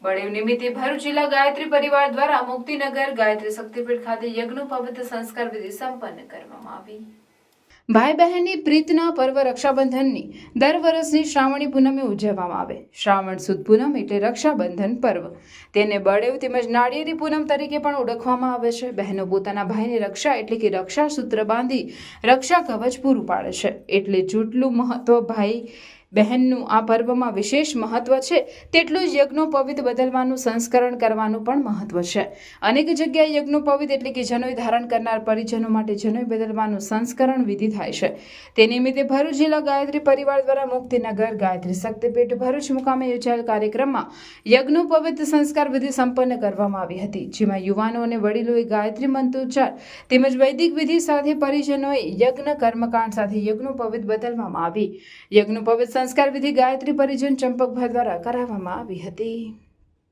બળેવ નિમિત્તે ભરૂચ જિલ્લા ગાયત્રી પરિવાર દ્વારા મુક્તિનગર ગાયત્રી શક્તિપીઠ ખાતે યજ્ઞ પવિત્ર સંસ્કાર વિધિ સંપન્ન કરવામાં આવી। ભાઈ બહેનની પ્રીતના પર્વ રક્ષાબંધનની દર વર્ષની શ્રાવણી પૂનમે ઉજવવામાં આવે। શ્રાવણ સુદ પૂનમ એટલે રક્ષાબંધન પર્વ, તેને બળેવ તેમજ નાળિયેરી પૂનમ તરીકે પણ ઓળખવામાં આવે છે। બહેનો પોતાના ભાઈને રક્ષા એટલે કે રક્ષા સૂત્ર બાંધી રક્ષા કવચ પૂરું પાડે છે, એટલે જેટલું મહત્વ ભાઈ બહેનનું આ પર્વમાં વિશેષ મહત્વ છે, તેટલું જ યજ્ઞોપવિત બદલવાનું સંસ્કરણ કરવાનું પણ મહત્વ છે। અનેક જગ્યાએ યજ્ઞોપવિત એટલે કે જનોઈ ધારણ કરનાર પરિજનો માટે જનોઈ બદલવાનું સંસ્કરણ વિધિ થાય છે। તે નિમિત્તે ભરૂચ જિલ્લા ગાયત્રી પરિવાર દ્વારા મુક્તિનગર ગાયત્રી શક્તિપીઠ ભરૂચ મુકામે યોજાયેલ કાર્યક્રમમાં યજ્ઞોપવિત સંસ્કાર વિધિ સંપન્ન કરવામાં આવી હતી, જેમાં યુવાનો અને વડીલોએ ગાયત્રી મંત્રોચ્ચાર તેમજ વૈદિક વિધિ સાથે પરિજનોએ યજ્ઞ કર્મકાંડ સાથે યજ્ઞોપવિત બદલવામાં આવી। યજ્ઞોપવિત સંસ્કાર વિધિ ગાયત્રી પરિજન ચંપકભાઈ દ્વારા કરાવવામાં આવી હતી।